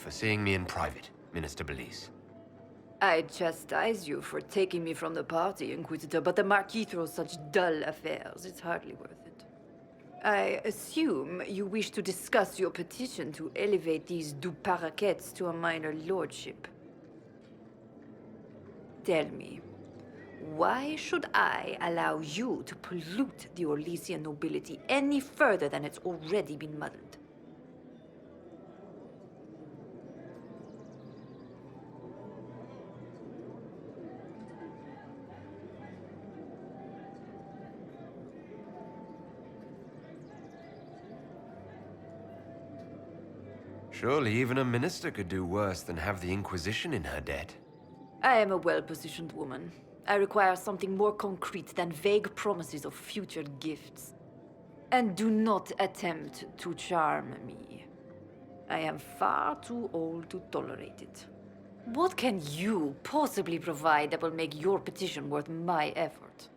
for seeing me in private, Minister Bellise. I chastise you for taking me from the party, Inquisitor, but the Marquis throws such dull affairs. It's hardly worth it. I assume you wish to discuss your petition to elevate these Paraquettes to a minor lordship. Tell me, why should I allow you to pollute the Orlesian nobility any further than it's already been muddled? Surely even a minister could do worse than have the Inquisition in her debt. I am a well-positioned woman. I require something more concrete than vague promises of future gifts. And do not attempt to charm me. I am far too old to tolerate it. What can you possibly provide that will make your petition worth my effort?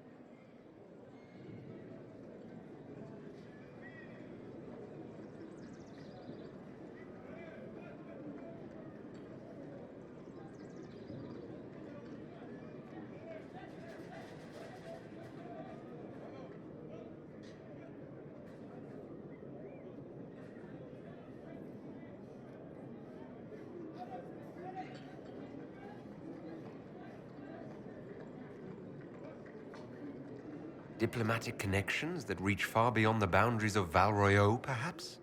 Diplomatic connections that reach far beyond the boundaries of Val Royeaux, perhaps?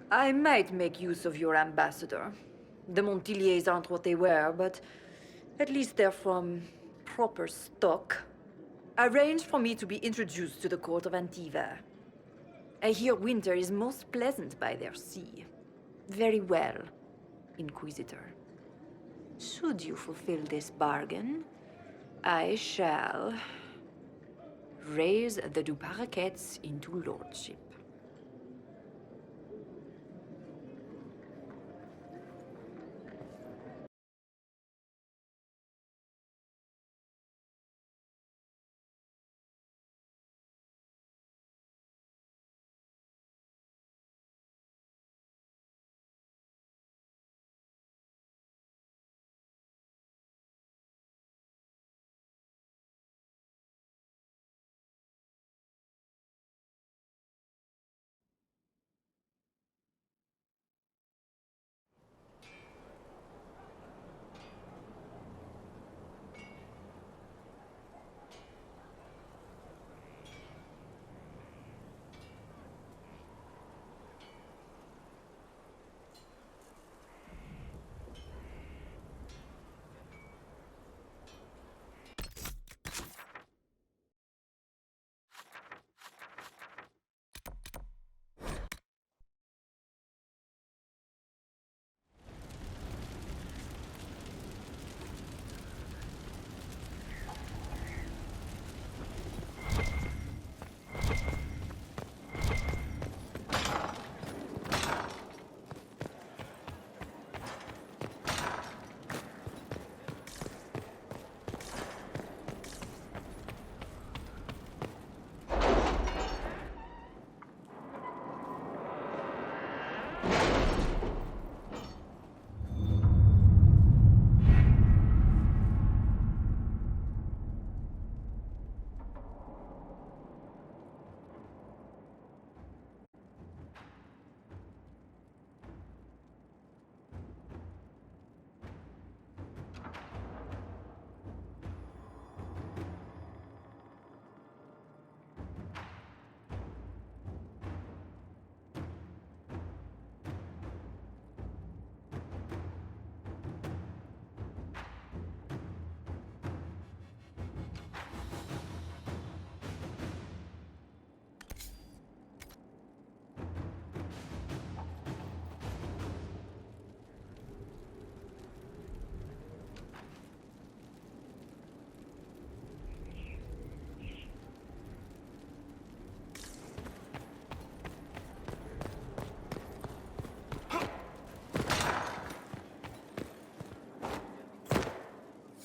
I might make use of your ambassador. The Montiliers aren't what they were, but at least they're from proper stock. Arrange for me to be introduced to the court of Antiva. I hear winter is most pleasant by their sea. Very well, Inquisitor. Should you fulfill this bargain, I shall raise the Paraquettes into lordship.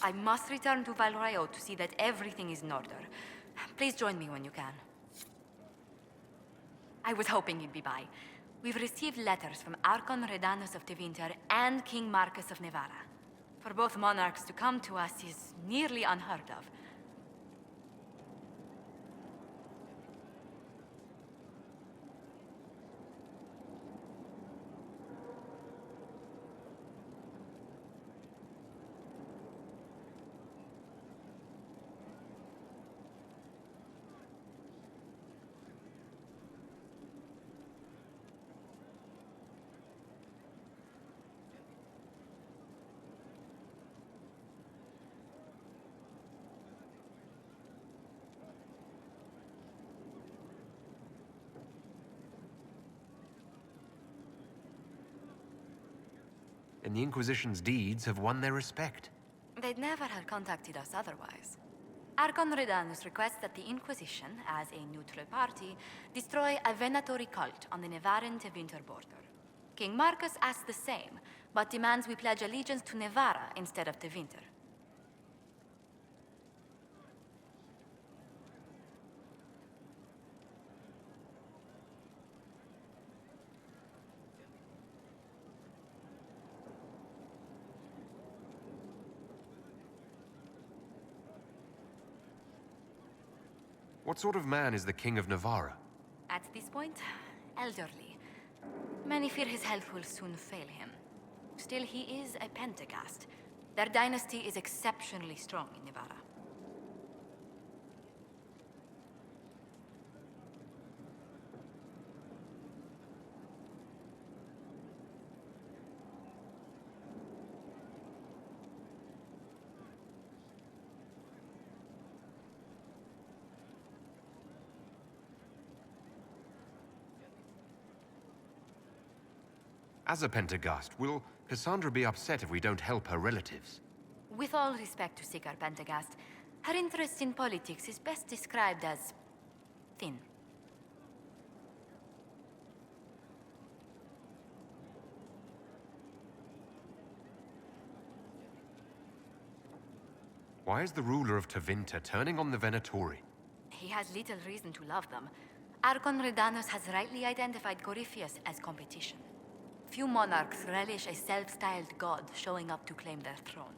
I must return to Val Royeaux to see that everything is in order. Please join me when you can. I was hoping you'd be by. We've received letters from Archon Redanus of Tevinter and King Marcus of Nevarra. For both monarchs to come to us is nearly unheard of. And the Inquisition's deeds have won their respect. They'd never have contacted us otherwise. Archon Redanus requests that the Inquisition, as a neutral party, destroy a venatory cult on the Nevarran-Tevinter border. King Marcus asks the same, but demands we pledge allegiance to Nevarra instead of Tevinter. What sort of man is the King of Nevarra? At this point, elderly. Many fear his health will soon fail him. Still, he is a Pentagast. Their dynasty is exceptionally strong in Nevarra. As a Pentagast, will Cassandra be upset if we don't help her relatives? With all respect to Sigar Pentagast, her interest in politics is best described as thin. Why is the ruler of Tevinter turning on the Venatori? He has little reason to love them. Archon Redanus has rightly identified Corypheus as competition. Few monarchs relish a self-styled god showing up to claim their throne.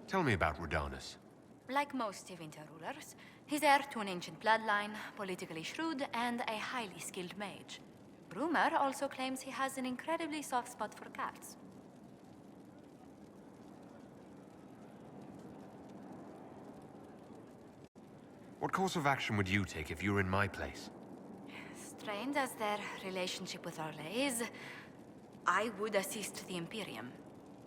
Tell me about Redanus. Like most Tevinter rulers, he's heir to an ancient bloodline, politically shrewd, and a highly skilled mage. Rumor also claims he has an incredibly soft spot for cats. What course of action would you take if you were in my place? Strained as their relationship with Orlesian is, I would assist the Imperium.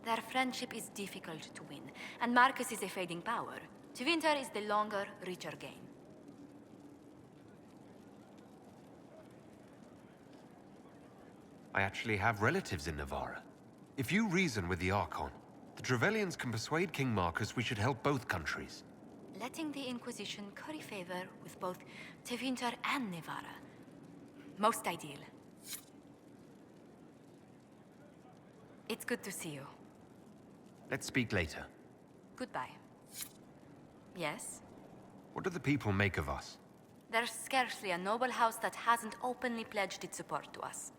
Their friendship is difficult to win, and Marcus is a fading power. Tevinter is the longer, richer gain. I actually have relatives in Nevarra. If you reason with the Archon, the Trevellians can persuade King Marcus we should help both countries. Letting the Inquisition curry favor with both Tevinter and Nevarra. Most ideal. It's good to see you. Let's speak later. Goodbye. Yes? What do the people make of us? There's scarcely a noble house that hasn't openly pledged its support to us.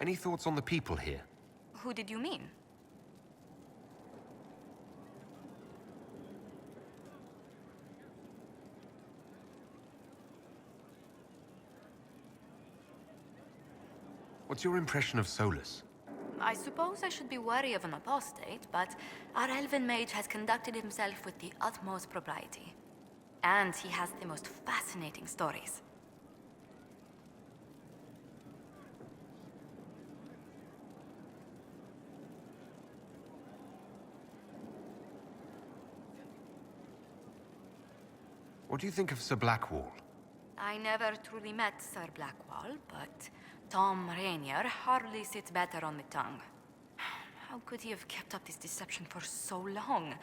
Any thoughts on the people here? Who did you mean? What's your impression of Solas? I suppose I should be wary of an apostate, but our elven mage has conducted himself with the utmost propriety. And he has the most fascinating stories. What do you think of Sir Blackwall? I never truly met Sir Blackwall, but Tom Rainier hardly sits better on the tongue. How could he have kept up this deception for so long?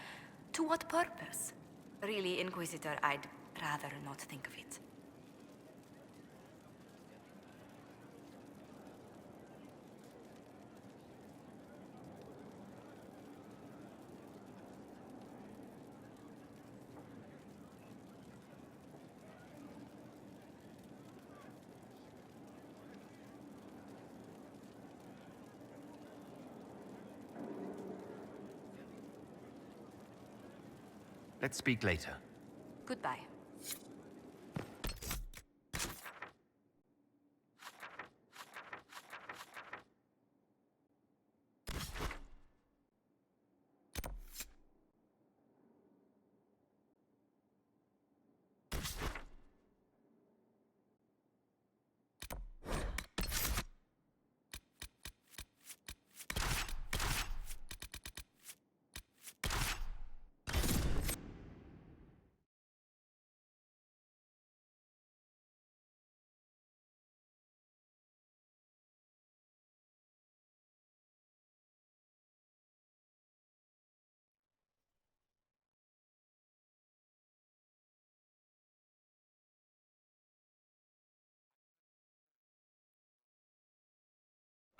To what purpose? Really, Inquisitor, I'd rather not think of it. Let's speak later. Goodbye.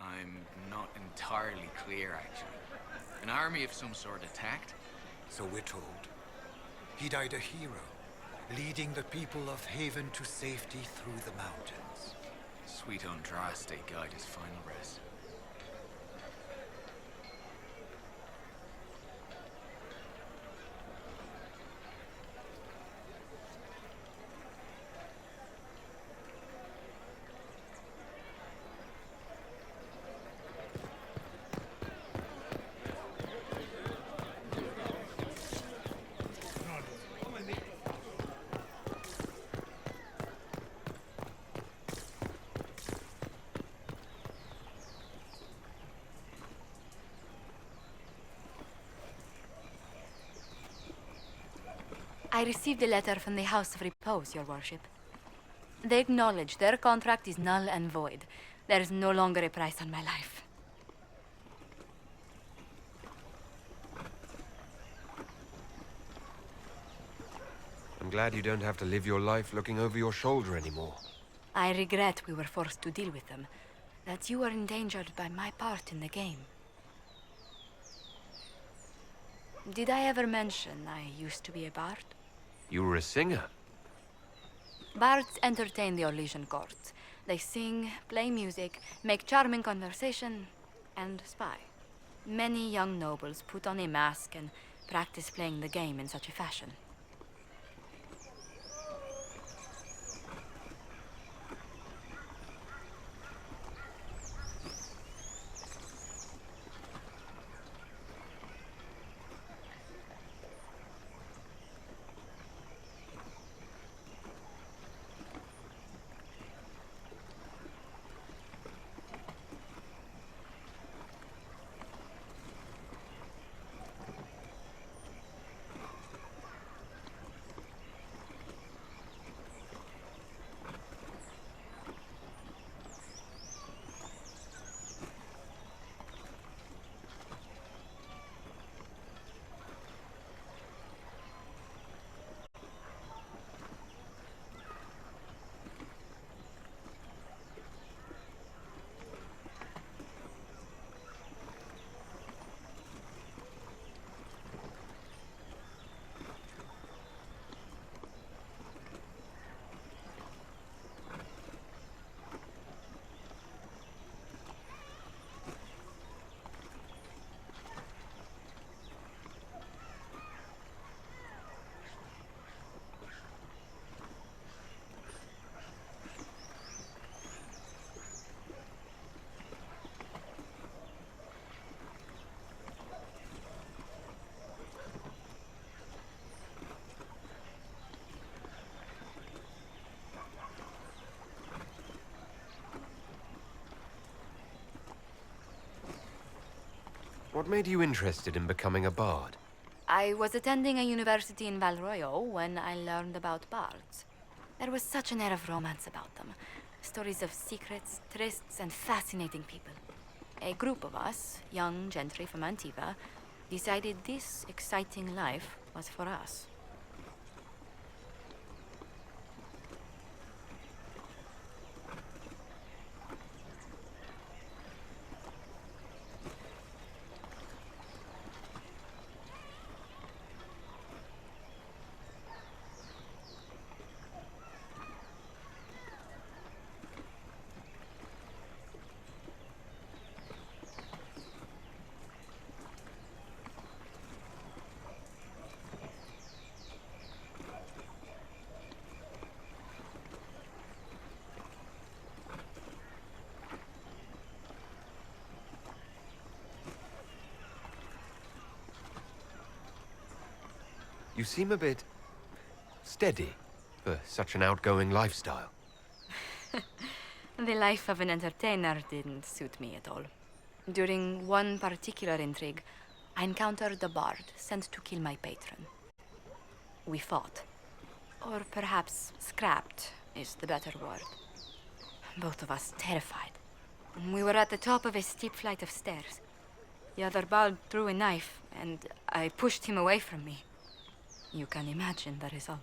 I'm not entirely clear, actually. An army of some sort attacked? So we're told. He died a hero, leading the people of Haven to safety through the mountains. Sweet Andraste guide his final rest. I received a letter from the House of Repose, Your Worship. They acknowledge their contract is null and void. There is no longer a price on my life. I'm glad you don't have to live your life looking over your shoulder anymore. I regret we were forced to deal with them. That you were endangered by my part in the game. Did I ever mention I used to be a bard? You were a singer. Bards entertain the Orlesian court. They sing, play music, make charming conversation, and spy. Many young nobles put on a mask and practice playing the game in such a fashion. What made you interested in becoming a bard? I was attending a university in Val Royeaux when I learned about bards. There was such an air of romance about them. Stories of secrets, trysts, and fascinating people. A group of us, young gentry from Antiva, decided this exciting life was for us. You seem a bit steady for such an outgoing lifestyle. The life of an entertainer didn't suit me at all. During one particular intrigue, I encountered a bard sent to kill my patron. We fought. Or perhaps scrapped is the better word. Both of us terrified. We were at the top of a steep flight of stairs. The other bard threw a knife, and I pushed him away from me. You can imagine the result.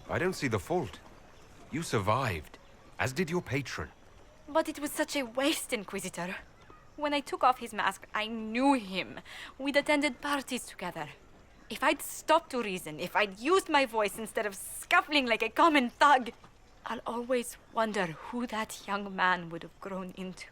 I don't see the fault. You survived, as did your patron. But it was such a waste, Inquisitor. When I took off his mask, I knew him. We'd attended parties together. If I'd stopped to reason, if I'd used my voice instead of scuffling like a common thug, I'll always wonder who that young man would have grown into.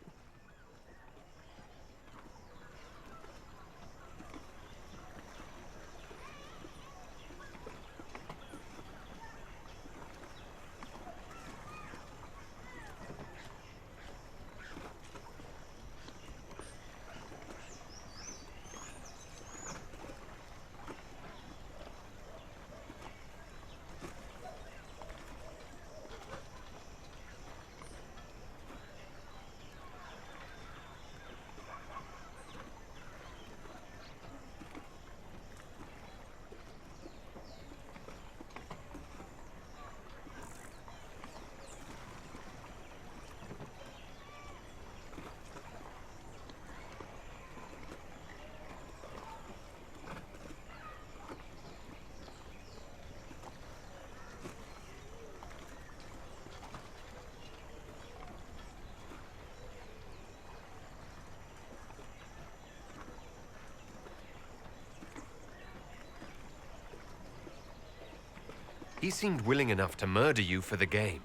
He seemed willing enough to murder you for the game.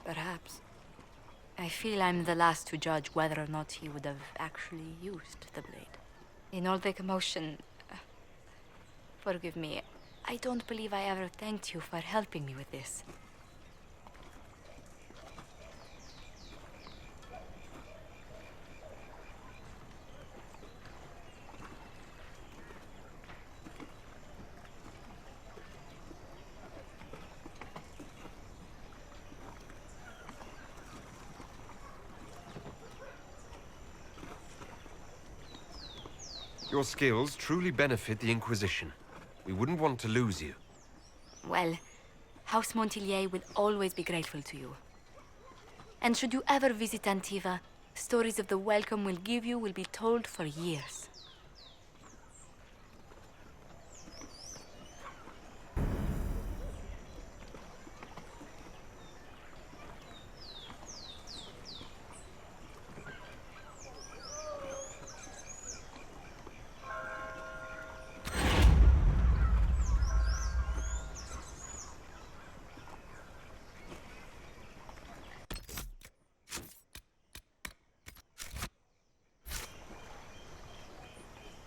Perhaps. I feel I'm the last to judge whether or not he would have actually used the blade. In all the commotion... forgive me. I don't believe I ever thanked you for helping me with this. Your skills truly benefit the Inquisition. We wouldn't want to lose you. Well, House Montilier will always be grateful to you. And should you ever visit Antiva, stories of the welcome we'll give you will be told for years.